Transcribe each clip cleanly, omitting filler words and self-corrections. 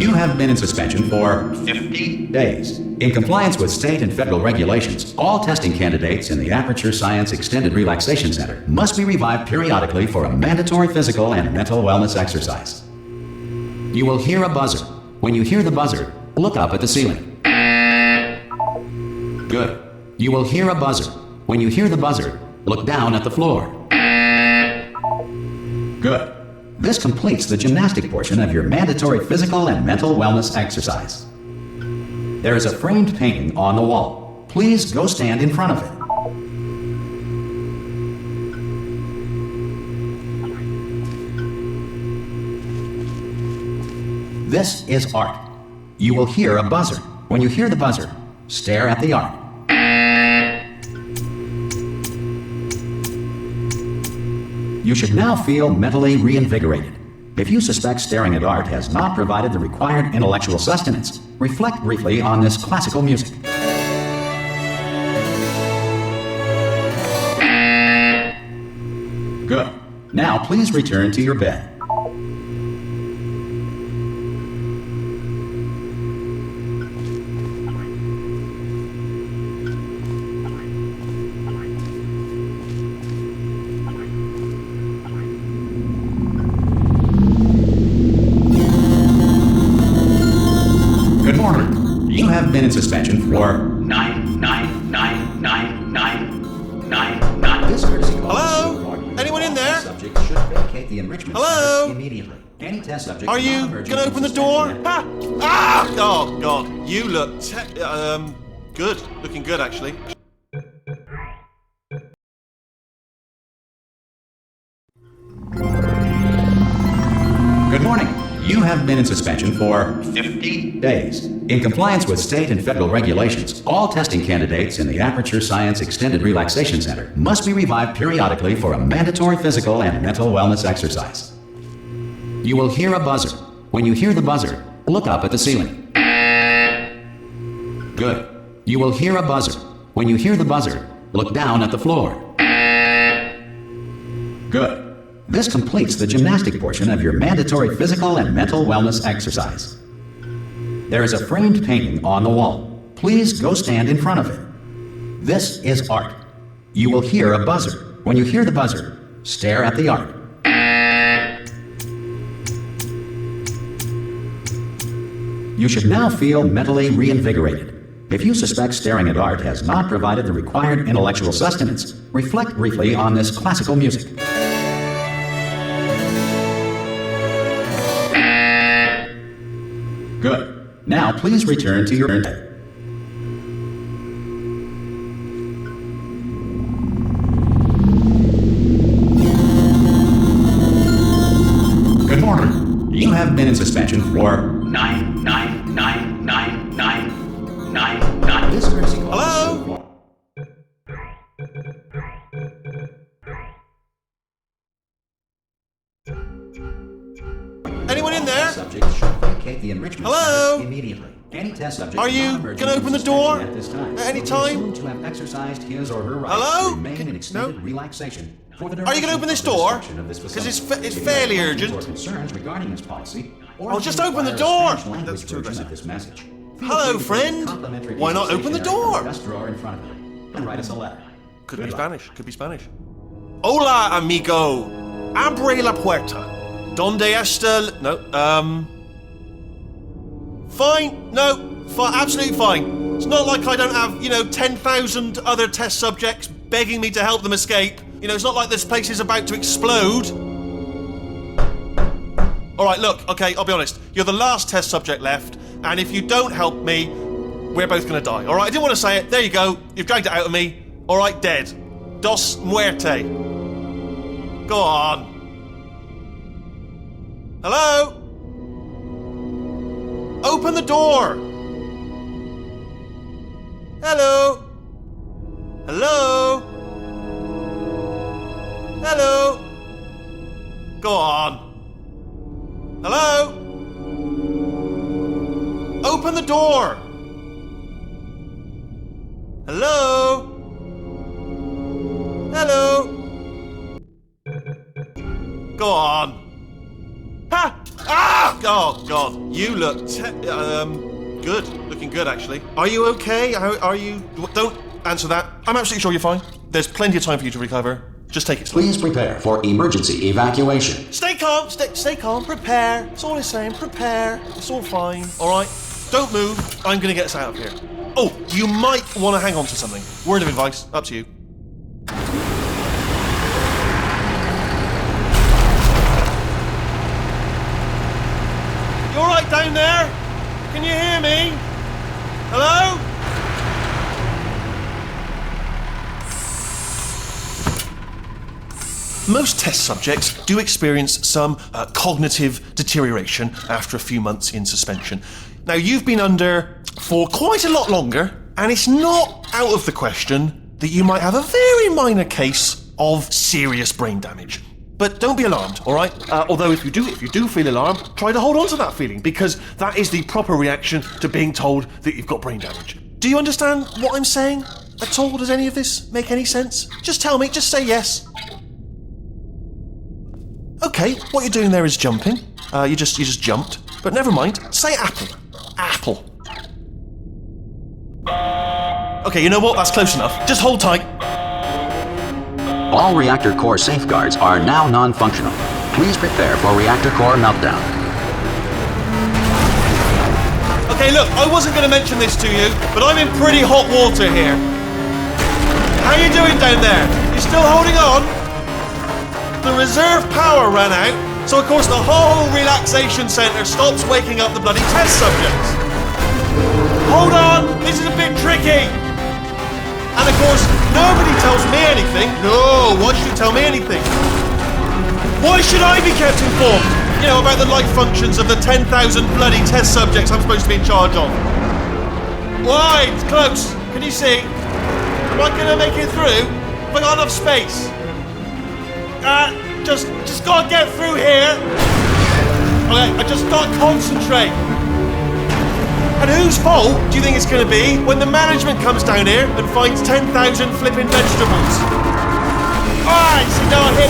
You have been in suspension for 50 days. In compliance with state and federal regulations, all testing candidates in the Aperture Science Extended Relaxation Center must be revived periodically for a mandatory physical and mental wellness exercise. You will hear a buzzer. When you hear the buzzer, look up at the ceiling. Good. You will hear a buzzer. When you hear the buzzer, look down at the floor. Good. This completes the gymnastic portion of your mandatory physical and mental wellness exercise. There is a framed painting on the wall. Please go stand in front of it. This is art. You will hear a buzzer. When you hear the buzzer, stare at the art. You should now feel mentally reinvigorated. If you suspect staring at art has not provided the required intellectual sustenance, reflect briefly on this classical music. Good. Now please return to your bed. You have been in suspension for 9999999. This courtesy call. Hello? Anyone in there? Subject should vacate the enrichment Hello? center immediately. Any test subject. Are you gonna open the door? Ha! Ah! Oh God! You look good. Looking good, actually. Good morning. You have been in suspension for 50 days. In compliance with state and federal regulations, all testing candidates in the Aperture Science Extended Relaxation Center must be revived periodically for a mandatory physical and mental wellness exercise. You will hear a buzzer. When you hear the buzzer, look up at the ceiling. Good. You will hear a buzzer. When you hear the buzzer, look down at the floor. Good. This completes the gymnastic portion of your mandatory physical and mental wellness exercise. There is a framed painting on the wall. Please go stand in front of it. This is art. You will hear a buzzer. When you hear the buzzer, stare at the art. You should now feel mentally reinvigorated. If you suspect staring at art has not provided the required intellectual sustenance, reflect briefly on this classical music. Good. Now please return to your bed. Good morning. You have been in suspension for 9999999. This courtesy call. Hello? Anyone in there? Subject should vacate the enrichment Hello? center immediately. Any test subject. Are you gonna open the door at this time? at any will be time? assumed to have exercised his or her right Hello? to remain in extended No? relaxation. For the Are you gonna open this door? Because it's fairly urgent. Or concerns regarding this policy, or Oh, if just you open the require a door. Spanish language That's too version aggressive. of this message. Feel Hello, free to friend. bring a complimentary Why not piece of open the stationery from door? the desk drawer in front of you and write us a letter. Could be Good luck. Spanish. Could be Spanish. Hola, amigo. Abre la puerta. Donde está? No. Fine. No. Absolutely fine. It's not like I don't have, 10,000 other test subjects begging me to help them escape. It's not like this place is about to explode. Alright, look, okay, I'll be honest. You're the last test subject left, and if you don't help me, we're both gonna die. Alright, I didn't want to say it. There you go. You've dragged it out of me. Alright, dead. Dos muerte. Go on. Hello? Open the door. Hello? Hello? Hello? Go on. Hello? Open the door. Hello? Hello? Go on. Ha! Ah! Oh, God. You look good. Looking good, actually. Are you okay? Are you... Don't answer that. I'm absolutely sure you're fine. There's plenty of time for you to recover. Just take it slow. Please prepare for emergency evacuation. Stay calm. Stay calm. Prepare. It's all it's saying. Prepare. It's all fine. All right? Don't move. I'm going to get us out of here. Oh, you might want to hang on to something. Word of advice. Up to you. You all right down there? Can you hear me? Hello? Most test subjects do experience some cognitive deterioration after a few months in suspension. Now, you've been under for quite a lot longer, and it's not out of the question that you might have a very minor case of serious brain damage. But don't be alarmed, all right? Although if you do feel alarmed, try to hold on to that feeling, because that is the proper reaction to being told that you've got brain damage. Do you understand what I'm saying at all? Does any of this make any sense? Just tell me, just say yes. Okay, what you're doing there is jumping. You just jumped. But never mind. Say apple. Apple. Okay, you know what? That's close enough. Just hold tight. All reactor core safeguards are now non-functional. Please prepare for reactor core meltdown. Okay, look, I wasn't going to mention this to you, but I'm in pretty hot water here. How you doing down there? You still holding on? The reserve power ran out, so of course the whole relaxation centre stops waking up the bloody test subjects. Hold on, this is a bit tricky. And of course, nobody tells me anything. No, why should you tell me anything? Why should I be kept informed? You know, about the life functions of the 10,000 bloody test subjects I'm supposed to be in charge of. Why? It's close. Can you see? Am I gonna make it through? Have I got enough space? Just gotta get through here. Okay, I just gotta concentrate. And whose fault do you think it's going to be when the management comes down here and finds 10,000 flipping vegetables? Alright, see, no, I hear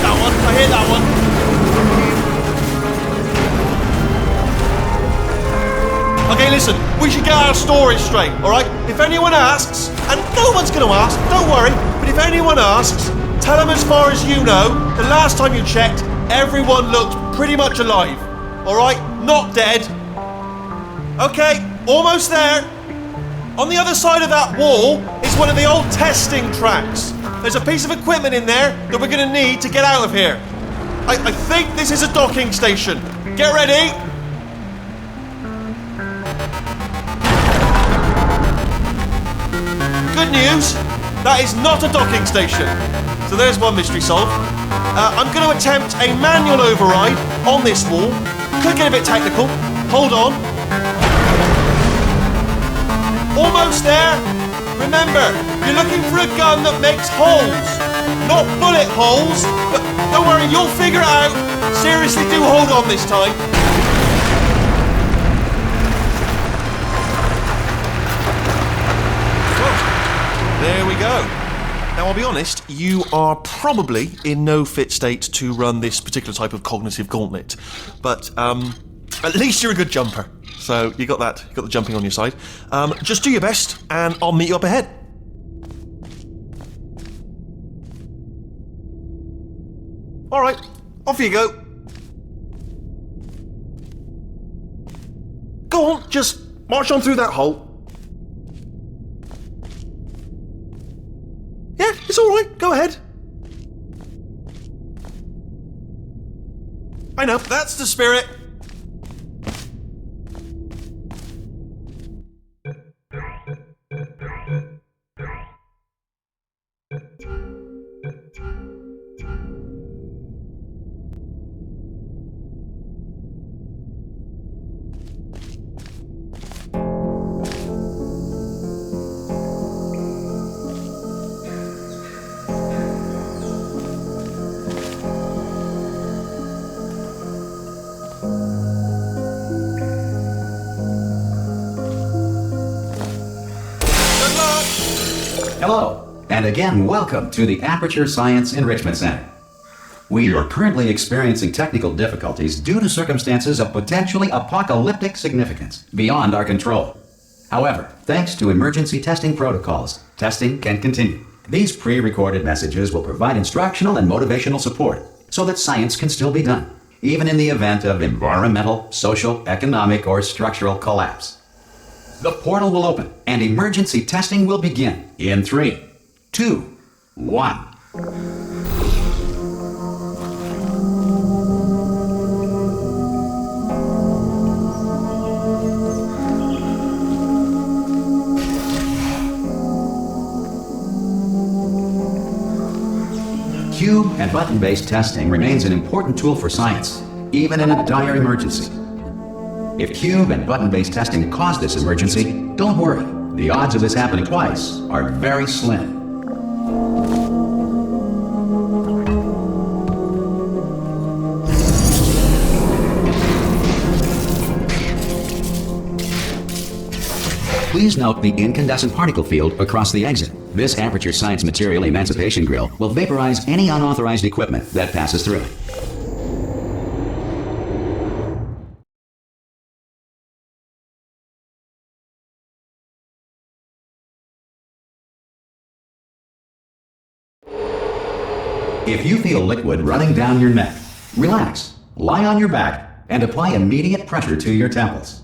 that one. Okay, listen, we should get our story straight, alright? If anyone asks, and no one's going to ask, don't worry, but if anyone asks, tell them as far as you know, the last time you checked, everyone looked pretty much alive, alright? Not dead. Okay. Almost there. On the other side of that wall is one of the old testing tracks. There's a piece of equipment in there that we're going to need to get out of here. I think this is a docking station. Get ready. Good news, that is not a docking station. So there's one mystery solved. I'm going to attempt a manual override on this wall. Could get a bit technical. Hold on. Almost there. Remember, you're looking for a gun that makes holes, not bullet holes. But don't worry, you'll figure it out. Seriously, do hold on this time. Well, there we go. Now, I'll be honest, you are probably in no fit state to run this particular type of cognitive gauntlet. But at least you're a good jumper. So you got that, you got the jumping on your side. Just do your best, and I'll meet you up ahead. All right, off you go. Go on, just march on through that hole. Yeah, it's all right. Go ahead. I know, that's the spirit. Hello, and again, welcome to the Aperture Science Enrichment Center. We are currently experiencing technical difficulties due to circumstances of potentially apocalyptic significance beyond our control. However, thanks to emergency testing protocols, testing can continue. These pre-recorded messages will provide instructional and motivational support so that science can still be done, even in the event of environmental, social, economic, or structural collapse. The portal will open and emergency testing will begin in 3, 2, 1. Cube and button-based testing remains an important tool for science, even in a dire emergency. If cube and button-based testing caused this emergency, don't worry. The odds of this happening twice are very slim. Please note the incandescent particle field across the exit. This Aperture Science Material Emancipation Grill will vaporize any unauthorized equipment that passes through it. If you feel liquid running down your neck, relax, lie on your back, and apply immediate pressure to your temples.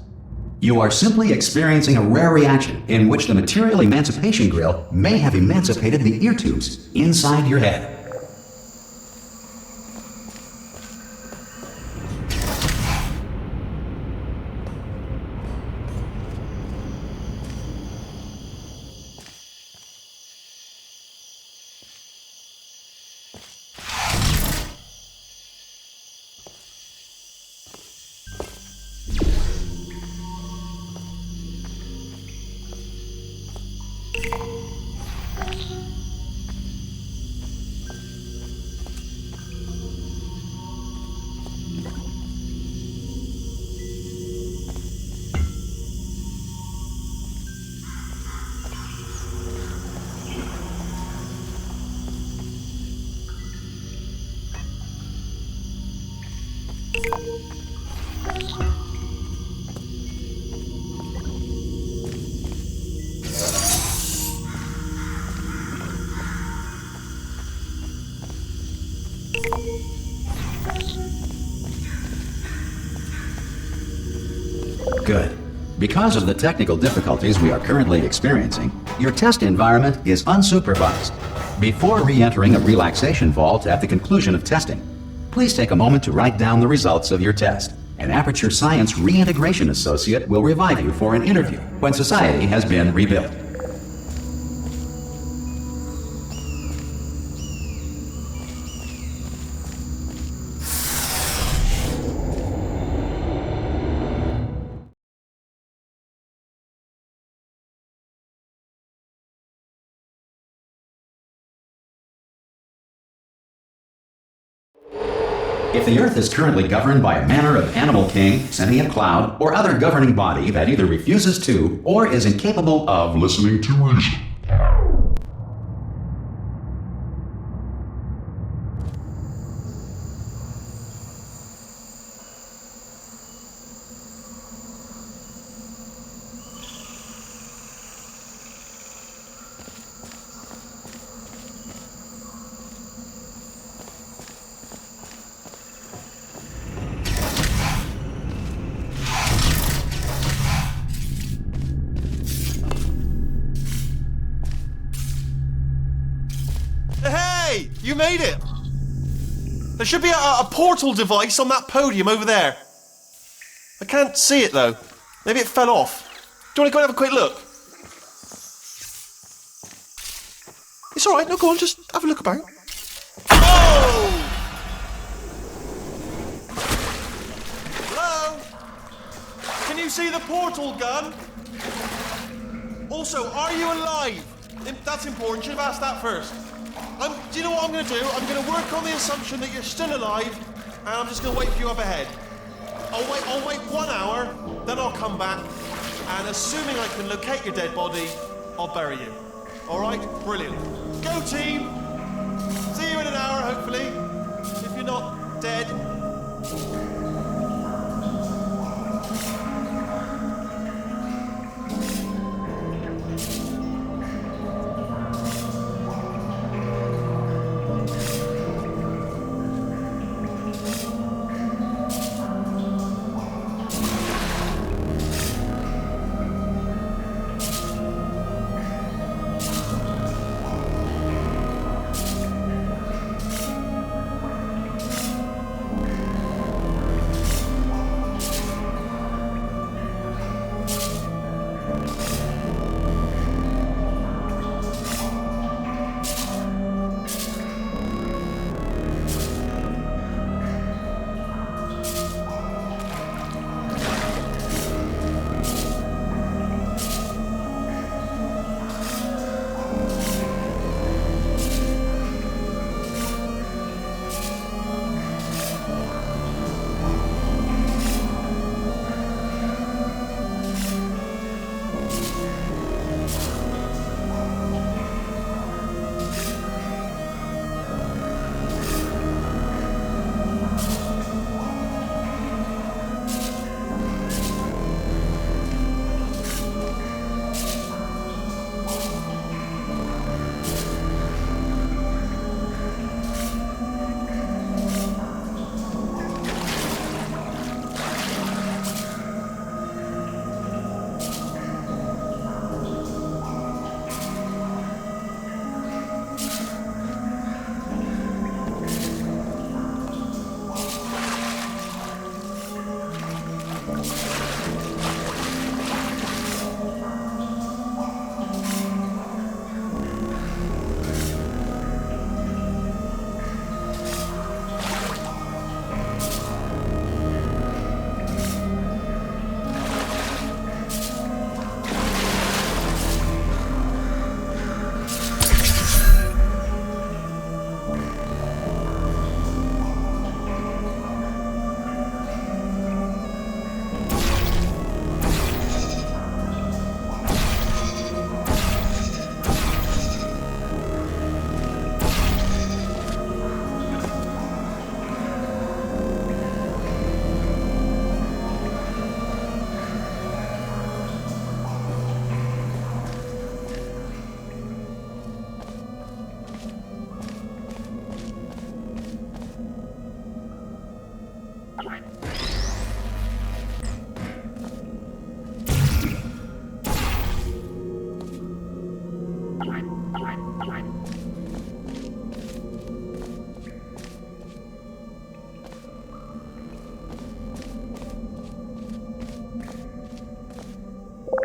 You are simply experiencing a rare reaction in which the Material Emancipation Grill may have emancipated the ear tubes inside your head. Good. Because of the technical difficulties we are currently experiencing, your test environment is unsupervised. Before re-entering a relaxation vault at the conclusion of testing, please take a moment to write down the results of your test. An Aperture Science Reintegration Associate will revive you for an interview when society has been rebuilt. If the Earth is currently governed by a manner of animal king, sentient cloud, or other governing body that either refuses to or is incapable of listening to reason, Hey! You made it! There should be a portal device on that podium over there. I can't see it though. Maybe it fell off. Do you want to go and have a quick look? It's alright, no, go on, just have a look about. Oh! Hello? Can you see the portal gun? Also, are you alive? That's important, should have asked that first. Do you know what I'm going to do? I'm going to work on the assumption that you're still alive, and I'm just going to wait for you up ahead. I'll wait 1 hour, then I'll come back, and assuming I can locate your dead body, I'll bury you. All right? Brilliant. Go team! See you in an hour, hopefully. If you're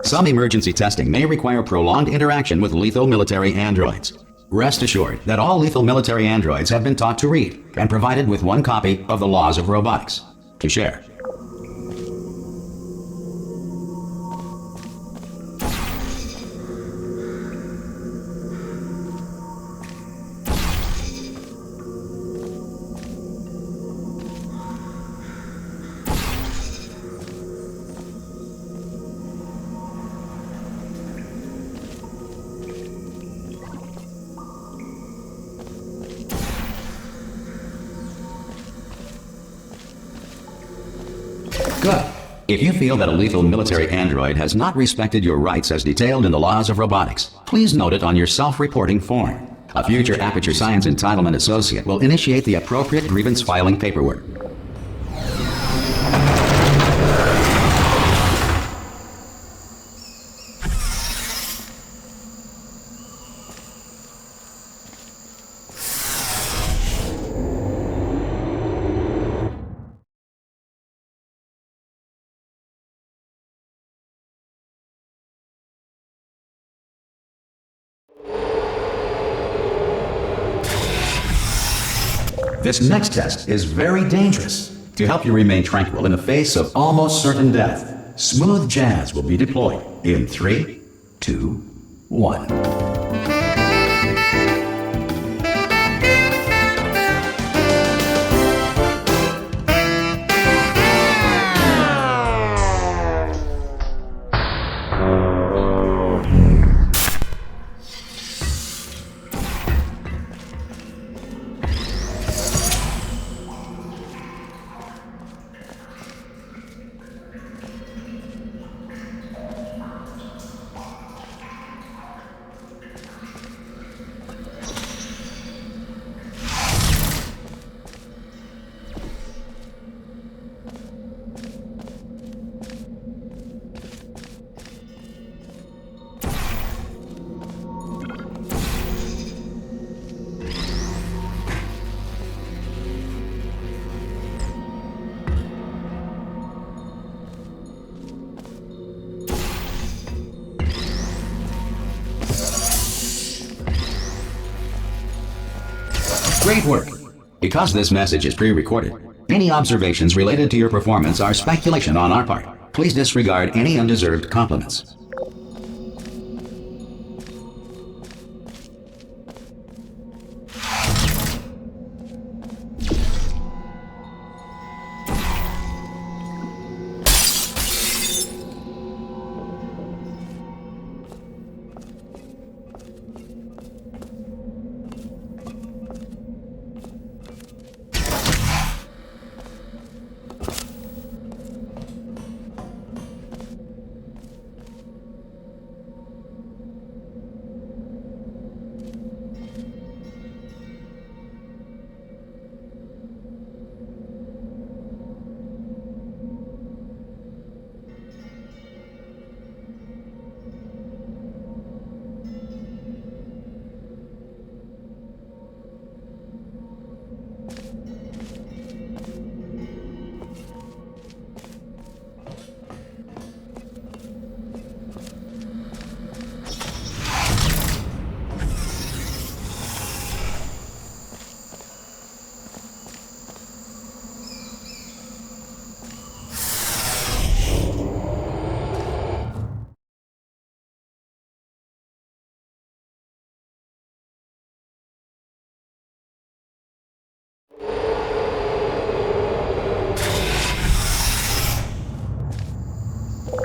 Some emergency testing may require prolonged interaction with lethal military androids. Rest assured that all lethal military androids have been taught to read and provided with one copy of the Laws of Robotics to share. Good. If you feel that a lethal military android has not respected your rights as detailed in the Laws of Robotics, please note it on your self-reporting form. A future Aperture Science Entitlement Associate will initiate the appropriate grievance filing paperwork. This next test is very dangerous. To help you remain tranquil in the face of almost certain death, smooth jazz will be deployed in 3, 2, 1. Great work! Because this message is pre-recorded, any observations related to your performance are speculation on our part. Please disregard any undeserved compliments.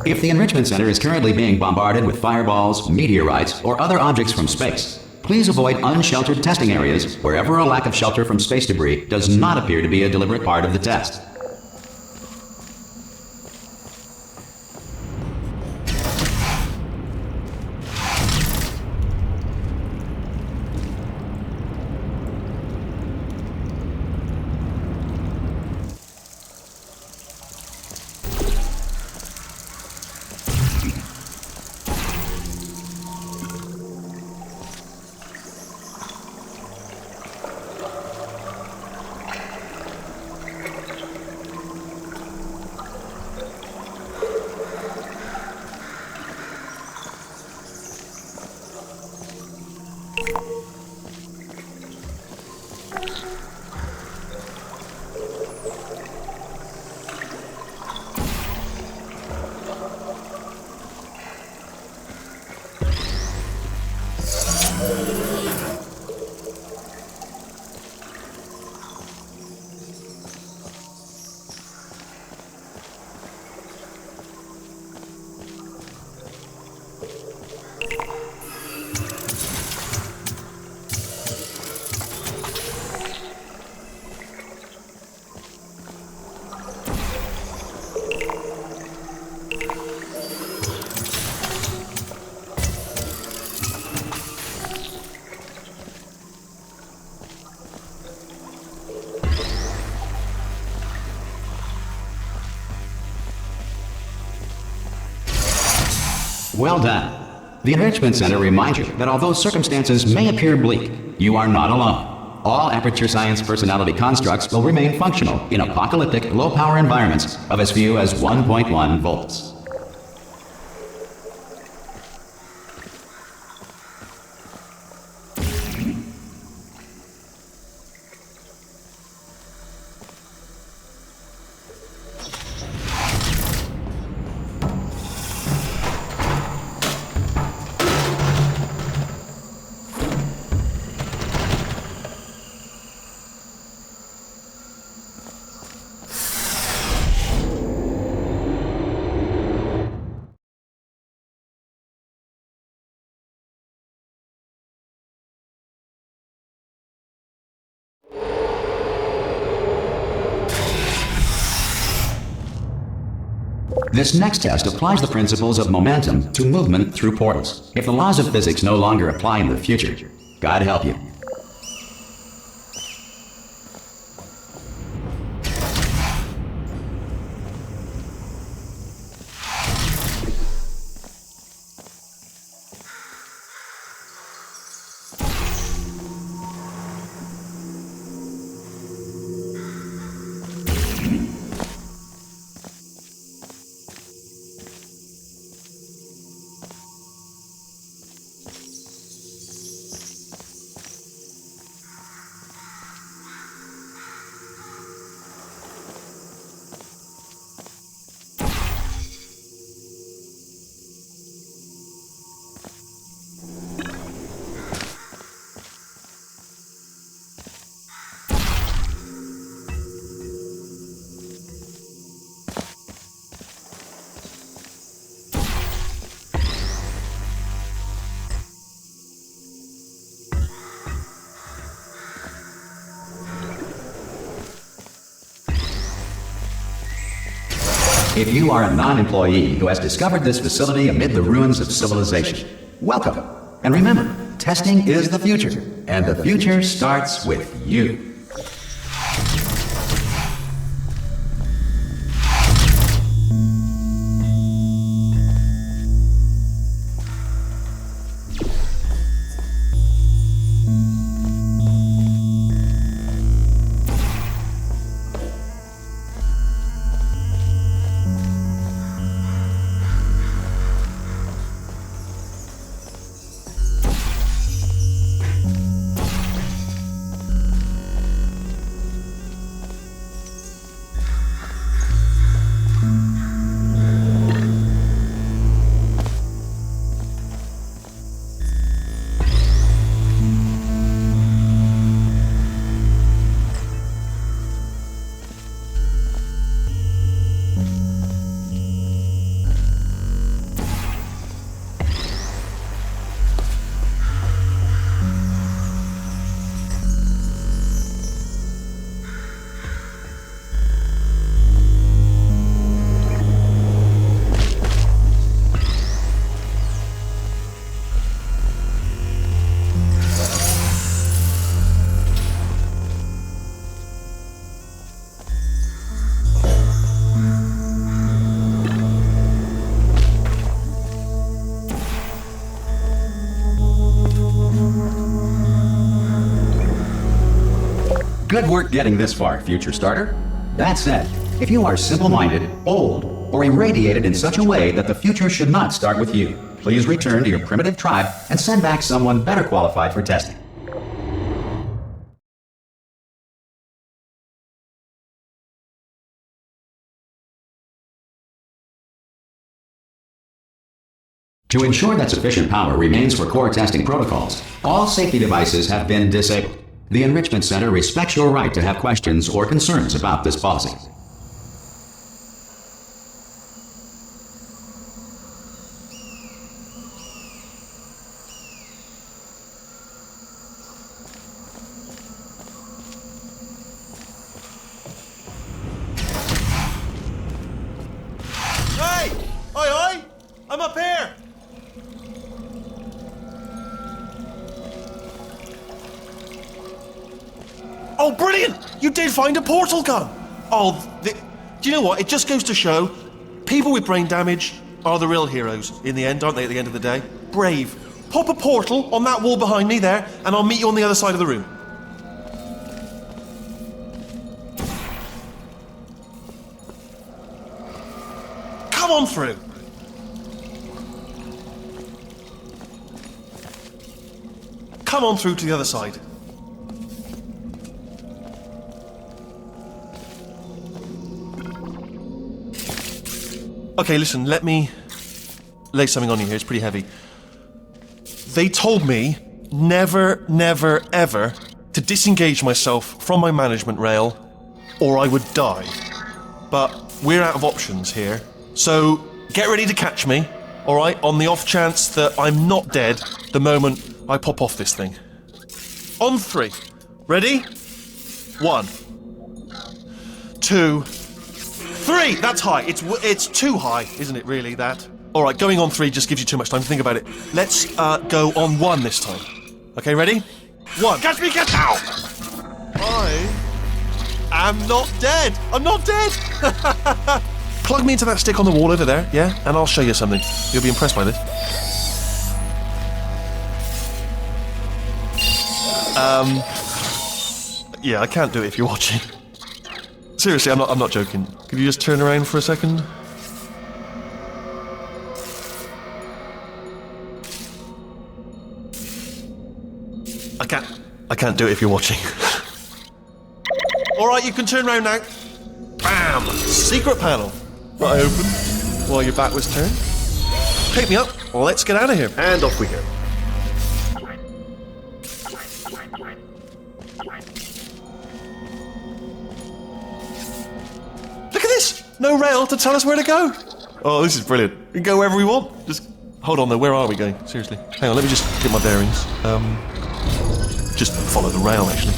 If the Enrichment Center is currently being bombarded with fireballs, meteorites, or other objects from space, please avoid unsheltered testing areas wherever a lack of shelter from space debris does not appear to be a deliberate part of the test. Well done. The Enrichment Center reminds you that although circumstances may appear bleak, you are not alone. All Aperture Science personality constructs will remain functional in apocalyptic, low-power environments of as few as 1.1 volts. This next test applies the principles of momentum to movement through portals. If the laws of physics no longer apply in the future, God help you. If you are a non-employee who has discovered this facility amid the ruins of civilization, welcome. And remember, testing is the future, and the future starts with you. Good work getting this far, future starter. That said, if you are simple-minded, old, or irradiated in such a way that the future should not start with you, please return to your primitive tribe and send back someone better qualified for testing. To ensure that sufficient power remains for core testing protocols, all safety devices have been disabled. The Enrichment Center respects your right to have questions or concerns about this policy. Hey! Oi, oi! I'm up here! Oh, brilliant! You did find a portal gun! Oh, do you know what? It just goes to show, people with brain damage are the real heroes in the end, aren't they, at the end of the day? Brave. Pop a portal on that wall behind me there, and I'll meet you on the other side of the room. Come on through. Come on through to the other side. Okay, listen, let me lay something on you here. It's pretty heavy. They told me never, never, ever to disengage myself from my management rail or I would die. But we're out of options here. So get ready to catch me, all right, on the off chance that I'm not dead the moment I pop off this thing. On 3. Ready? 1, 2, 3! That's high. It's too high, isn't it, really, that? All right, going on 3 just gives you too much time to think about it. Let's go on 1 this time. Okay, ready? 1. Catch me, catch out! I am not dead. I'm not dead. Plug me into that stick on the wall over there, yeah? And I'll show you something. You'll be impressed by this. Yeah, I can't do it if you're watching. Seriously, I'm not joking. Could you just turn around for a second? I can't do it if you're watching. All right, you can turn around now. Bam! Secret panel. That I opened while your back was turned. Pick me up. Let's get out of here. And off we go. Look at this! No rail to tell us where to go. Oh, this is brilliant. We can go wherever we want. Just hold on though. Where are we going? Seriously. Hang on. Let me just get my bearings. Just follow the rail, actually.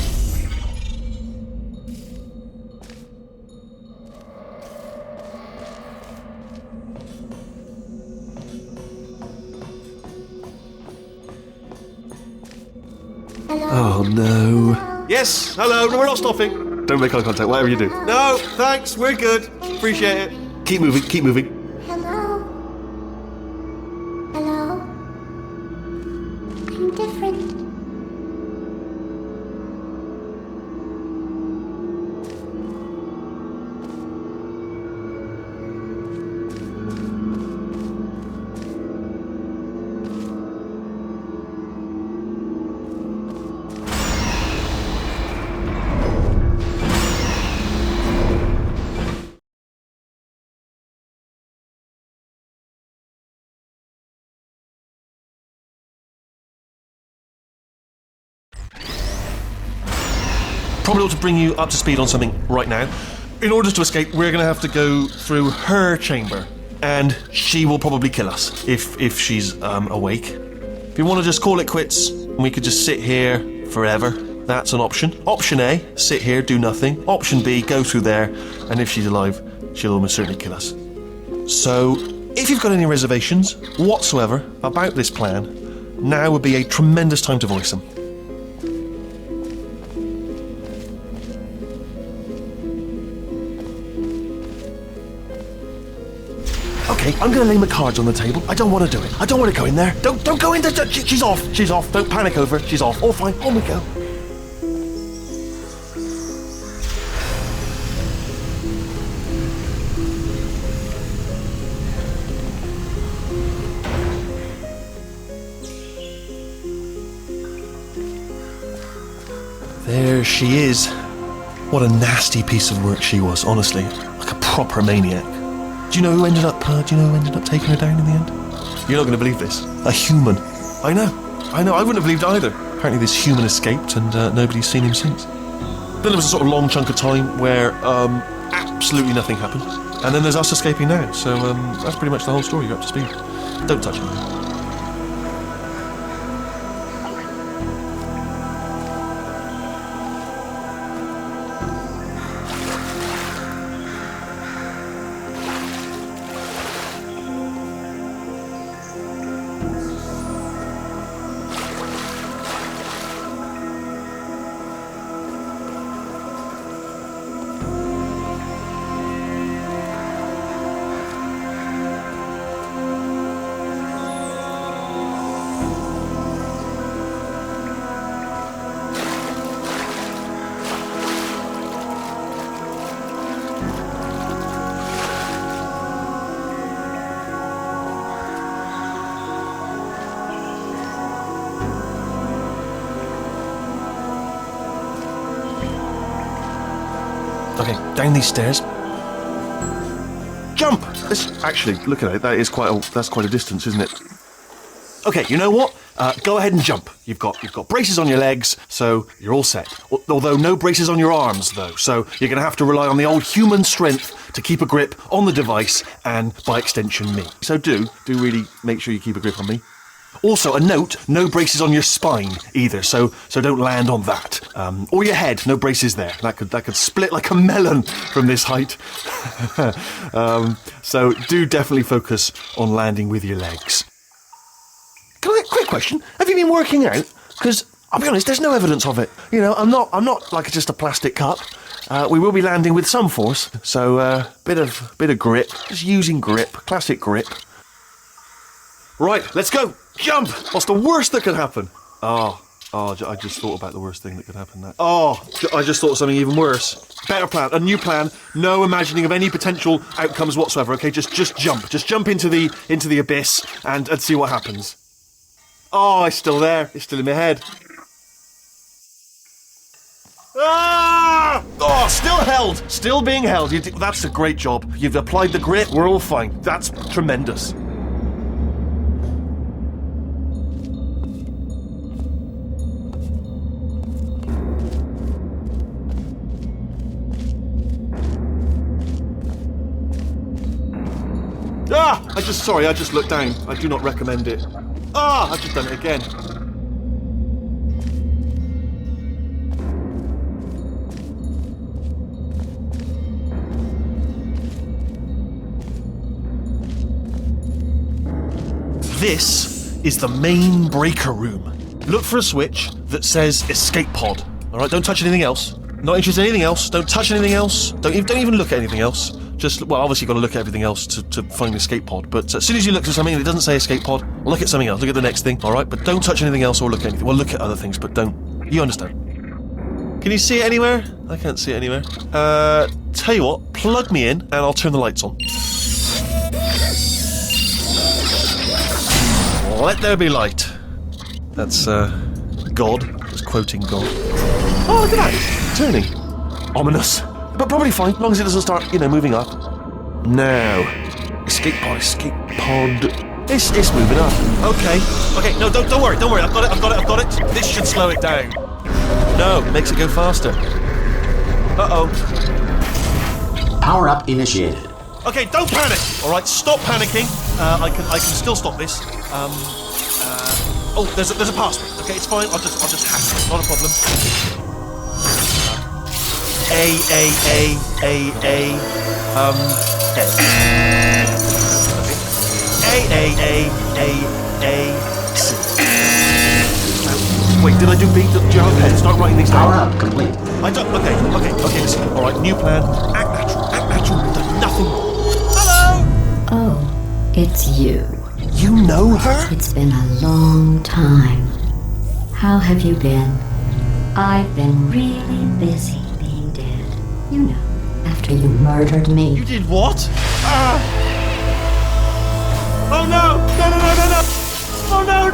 Oh no. Yes, hello, no, we're not stopping. Don't make eye contact, whatever you do. No, thanks, we're good. Appreciate it. Keep moving, keep moving. Hello? Hello? I'm different. Probably ought to bring you up to speed on something right now. In order to escape, we're going to have to go through her chamber, and she will probably kill us if she's awake. If you want to just call it quits, we could just sit here forever. That's an option. Option A, sit here, do nothing. Option B, go through there, and if she's alive, she'll almost certainly kill us. So, if you've got any reservations whatsoever about this plan, now would be a tremendous time to voice them. Okay, I'm gonna lay my cards on the table. I don't want to do it. I don't want to go in there. Don't go in there. She's off. She's off. Don't panic over her. She's off. All fine. On we go. There she is. What a nasty piece of work she was, honestly. Like a proper maniac. Do you know who ended up taking her down in the end? You're not going to believe this. A human. I know. I wouldn't have believed either. Apparently this human escaped and nobody's seen him since. Then there was a sort of long chunk of time where absolutely nothing happened. And then there's us escaping now. So that's pretty much the whole story. You're up to speed. Don't touch him. Okay, down these stairs. Jump! Actually, look at it. That's quite a distance, isn't it? Okay, you know what? Go ahead and jump. You've got braces on your legs, so you're all set. Although no braces on your arms, though. So you're going to have to rely on the old human strength to keep a grip on the device and, by extension, me. So do really make sure you keep a grip on me. Also, a note: no braces on your spine either. So don't land on that. Or your head. No braces there. That could split like a melon from this height. So do definitely focus on landing with your legs. Quick question: have you been working out? Because I'll be honest, there's no evidence of it. You know, I'm not like just a plastic cup. We will be landing with some force, so bit of grip, just using grip, classic grip. Right, let's go. Jump. What's the worst that could happen? I just thought about the worst thing that could happen. I just thought of something even worse. Better plan, a new plan. No imagining of any potential outcomes whatsoever. Okay, just jump. Just jump into the abyss and see what happens. Oh, it's still there. It's still in my head. Ah! Oh, still held. Still being held. That's a great job. You've applied the grip. We're all fine. That's tremendous. I just looked down. I do not recommend it. I've just done it again. This is the main breaker room. Look for a switch that says escape pod. All right, don't touch anything else. Not interested in anything else. Don't touch anything else. Don't even look at anything else. Obviously you've got to look at everything else to find the escape pod, but as soon as you look at something and it doesn't say escape pod, look at something else, look at the next thing, alright? But don't touch anything else or look at anything. Well, look at other things, but don't. You understand. Can you see it anywhere? I can't see it anywhere. Tell you what, plug me in and I'll turn the lights on. Let there be light. That's, God. Just quoting God. Oh, look at that. It's turning. Ominous. But probably fine, as long as it doesn't start, moving up. Now, escape pod. It's moving up. Okay. No, don't worry. I've got it. This should slow it down. No, it makes it go faster. Uh-oh. Power up initiated. Okay, don't panic. All right, stop panicking. I can still stop this. There's a password. Okay, it's fine. I'll just hack it. Not a problem. Wait, did I do B? Do you have a pen? Start writing these down. Power up complete. I don't. Okay. Listen. All right, new plan. Act natural. We've done nothing wrong. Hello. Oh, it's you. You know her? It's been a long time. How have you been? I've been really busy being dead. You know, after you murdered me. You did what? Oh no! Oh no!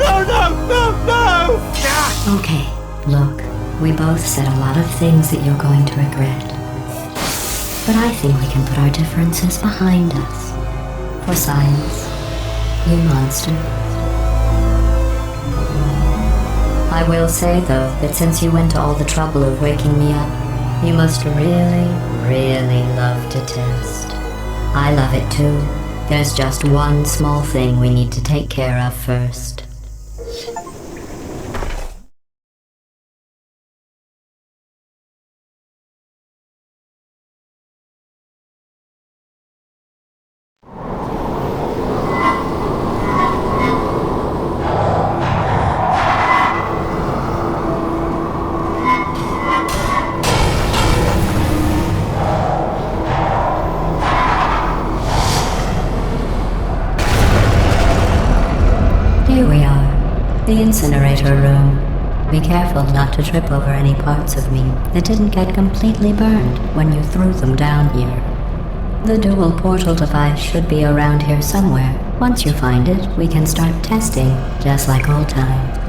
Yeah. Okay, look, we both said a lot of things that you're going to regret. But I think we can put our differences behind us. For science, you monster. I will say, though, that since you went to all the trouble of waking me up, you must really, really love to test. I love it too. There's just one small thing we need to take care of first. Here we are, the incinerator room. Be careful not to trip over any parts of me that didn't get completely burned when you threw them down here. The dual portal device should be around here somewhere. Once you find it, we can start testing, just like old times.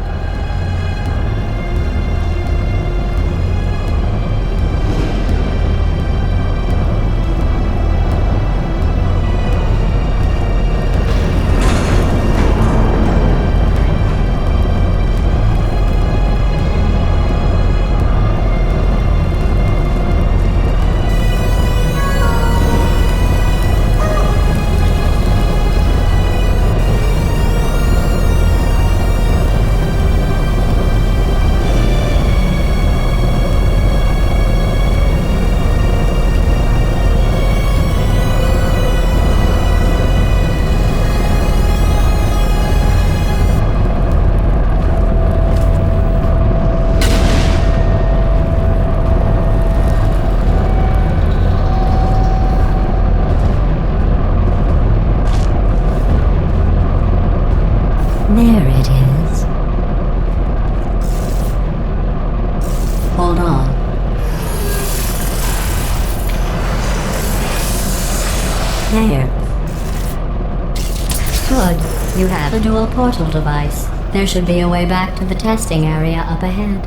Good. You have a dual portal device. There should be a way back to the testing area up ahead.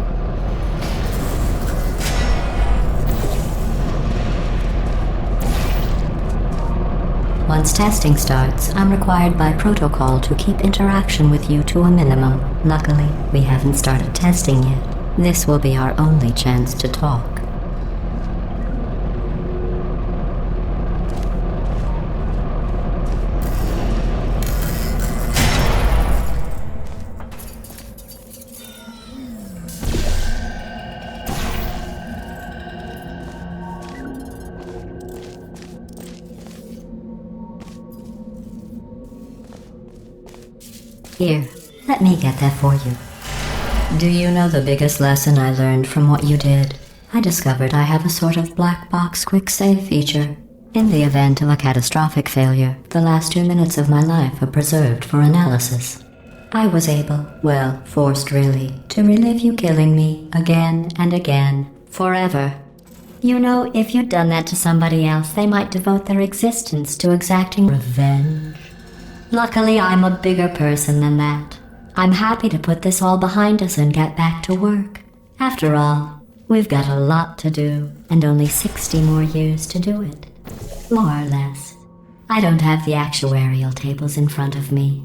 Once testing starts, I'm required by protocol to keep interaction with you to a minimum. Luckily, we haven't started testing yet. This will be our only chance to talk. Here, let me get that for you. Do you know the biggest lesson I learned from what you did? I discovered I have a sort of black box quick save feature. In the event of a catastrophic failure, the last 2 minutes of my life are preserved for analysis. I was able, well, forced really, to relive you killing me again and again, forever. You know, if you'd done that to somebody else, they might devote their existence to exacting revenge. Luckily, I'm a bigger person than that. I'm happy to put this all behind us and get back to work. After all, we've got a lot to do, and only 60 more years to do it. More or less. I don't have the actuarial tables in front of me.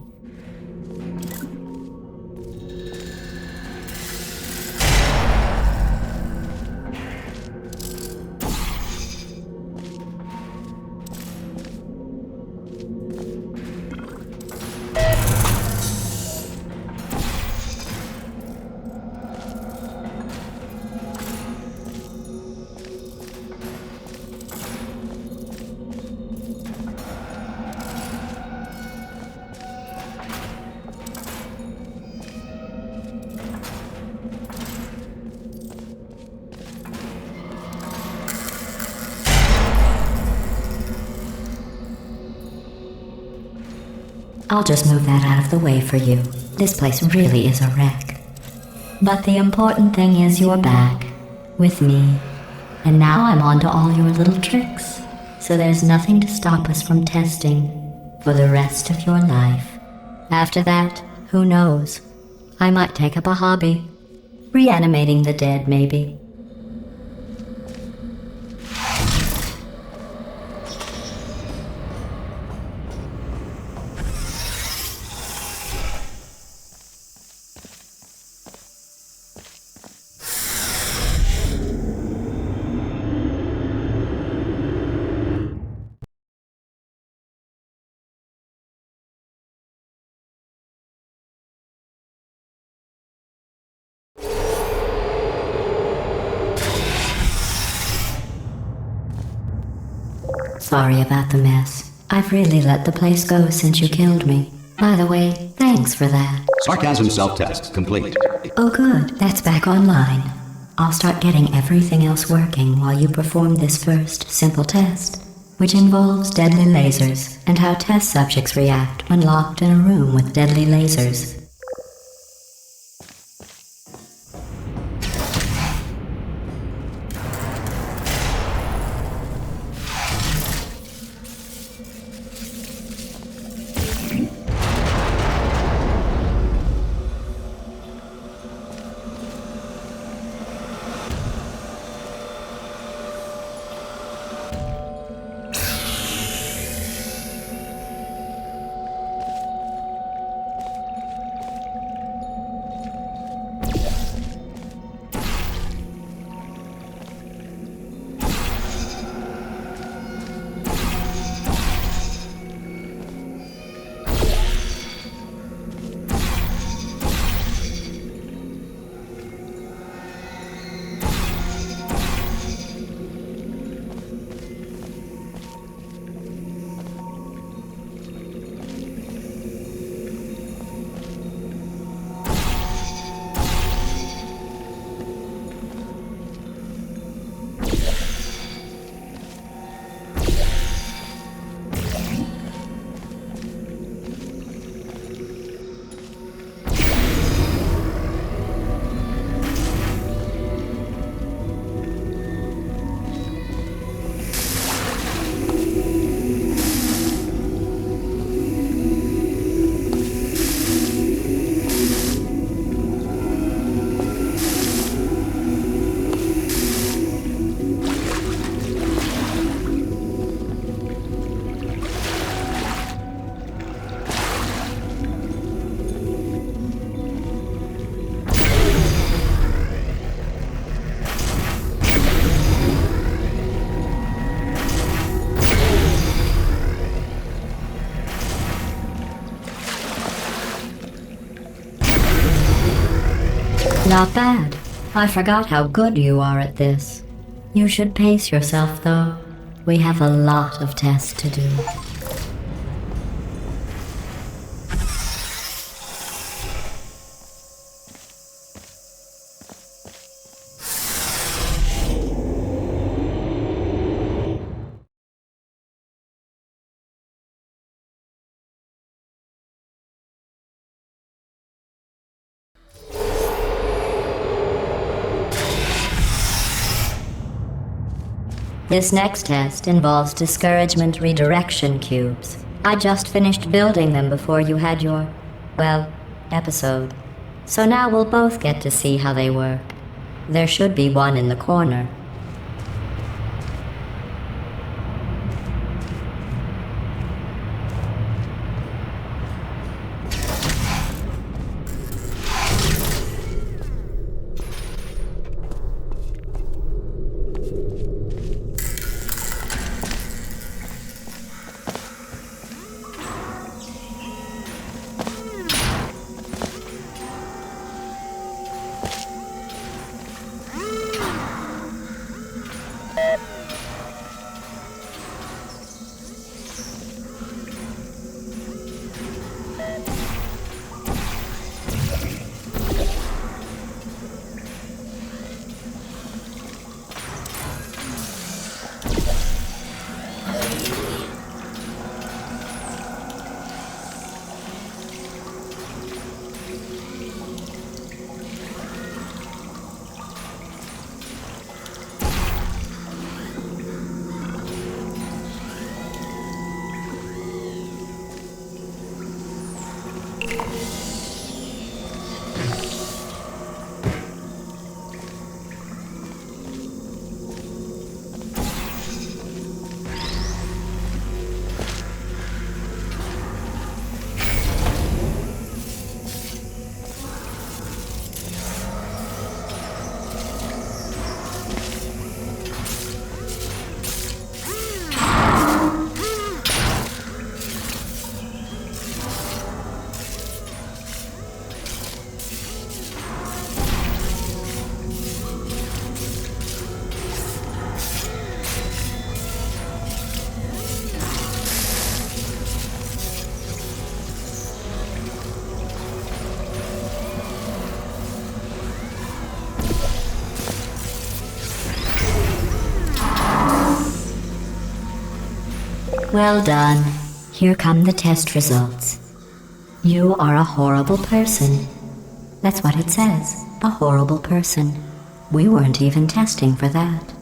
I'll just move that out of the way for you. This place really is a wreck. But the important thing is you're back. With me. And now I'm on to all your little tricks. So there's nothing to stop us from testing for the rest of your life. After that, who knows? I might take up a hobby. Reanimating the dead, maybe. Sorry about the mess. I've really let the place go since you killed me. By the way, thanks for that. Sarcasm self-test complete. Oh good, that's back online. I'll start getting everything else working while you perform this first, simple test, which involves deadly lasers and how test subjects react when locked in a room with deadly lasers. Not bad. I forgot how good you are at this. You should pace yourself, though. We have a lot of tests to do. This next test involves discouragement redirection cubes. I just finished building them before you had your, well, episode. So now we'll both get to see how they work. There should be one in the corner. Well done. Here come the test results. You are a horrible person. That's what it says. A horrible person. We weren't even testing for that.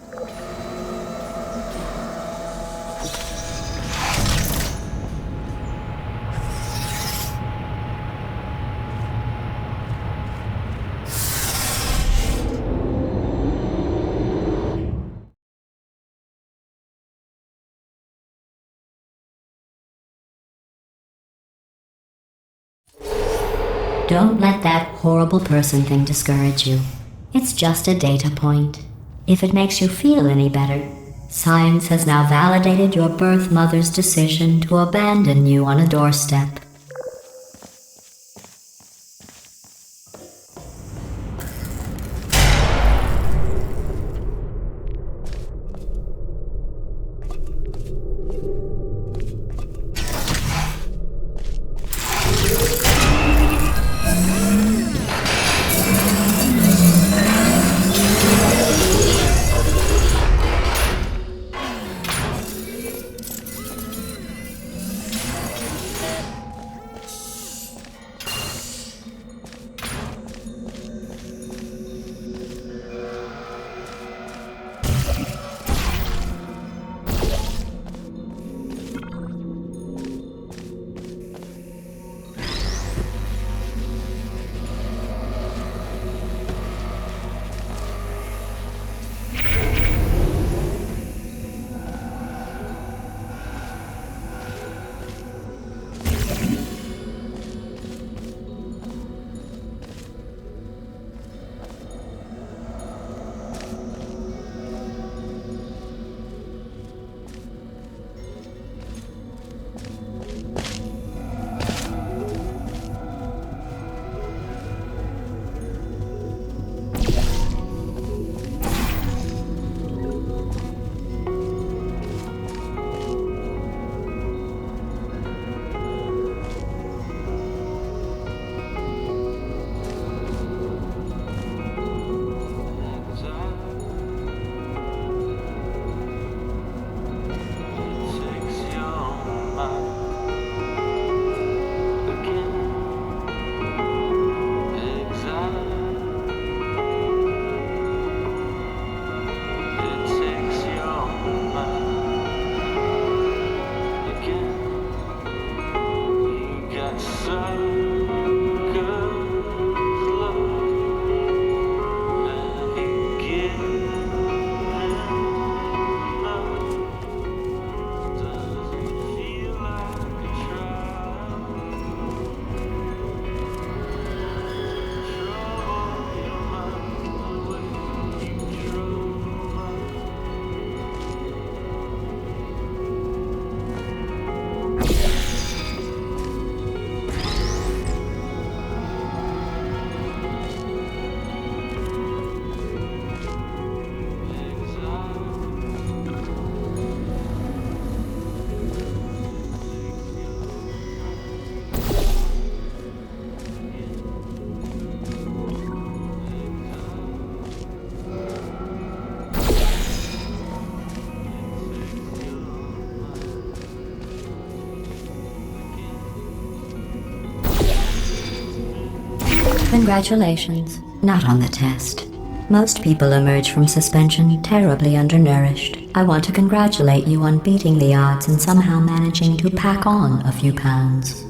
Don't let that horrible person thing discourage you. It's just a data point. If it makes you feel any better, science has now validated your birth mother's decision to abandon you on a doorstep. Congratulations. Not on the test. Most people emerge from suspension terribly undernourished. I want to congratulate you on beating the odds and somehow managing to pack on a few pounds.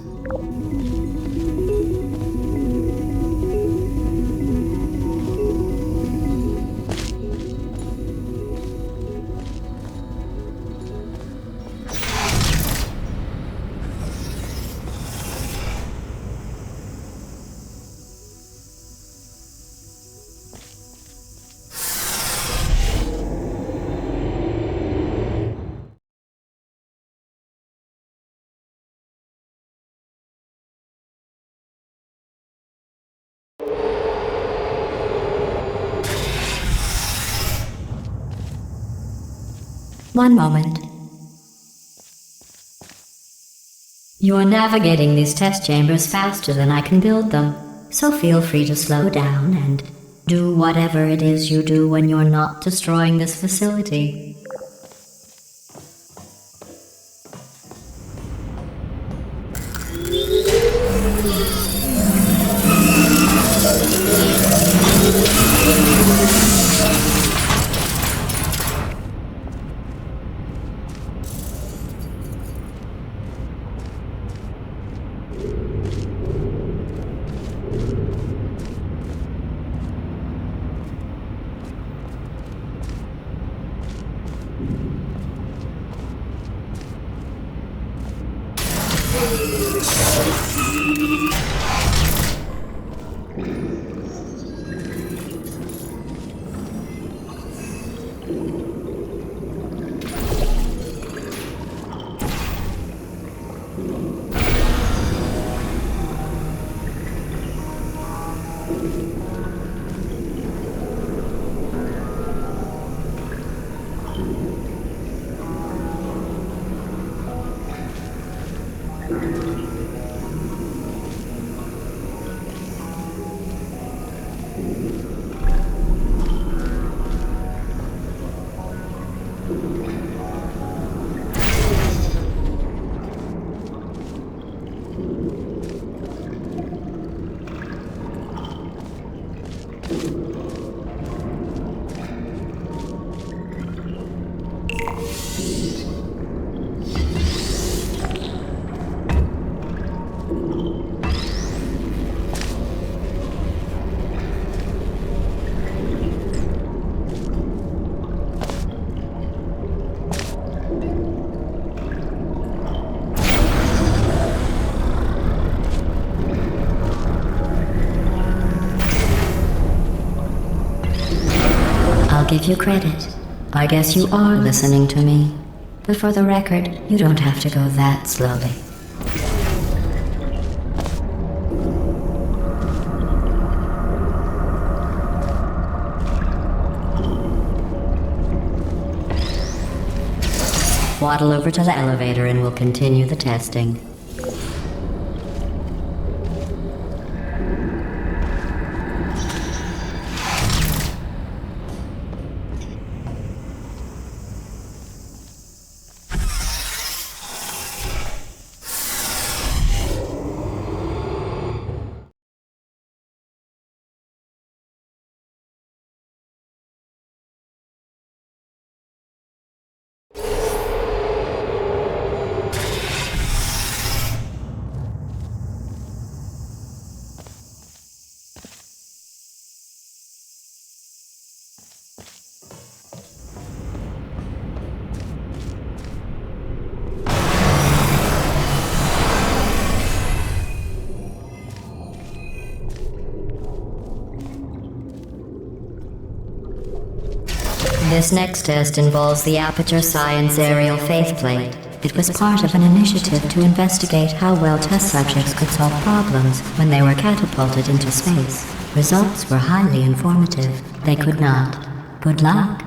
One moment. You're navigating these test chambers faster than I can build them, so feel free to slow down and do whatever it is you do when you're not destroying this facility. Give you credit. I guess you are listening to me. But for the record, you don't have to go that slowly. Waddle over to the elevator and we'll continue the testing. This next test involves the Aperture Science Aerial Faithplate. It was part of an initiative to investigate how well test subjects could solve problems when they were catapulted into space. Results were highly informative. They could not. Good luck.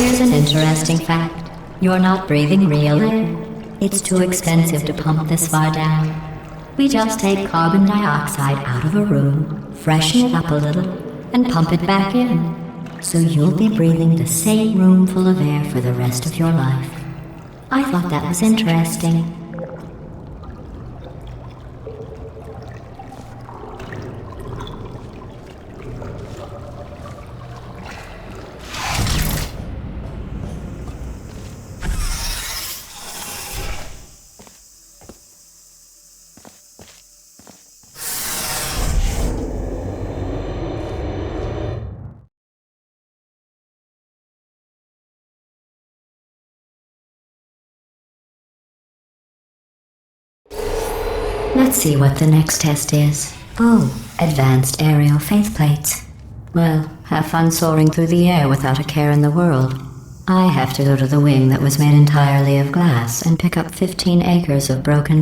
Here's an interesting fact. You're not breathing real air. It's too expensive to pump this far down. We just take carbon dioxide out of a room, freshen it up a little, and pump it back in. So you'll be breathing the same room full of air for the rest of your life. I thought that was interesting. Let's see what the next test is. Oh, advanced aerial faith plates. Well, have fun soaring through the air without a care in the world. I have to go to the wing that was made entirely of glass and pick up 15 acres of broken glass.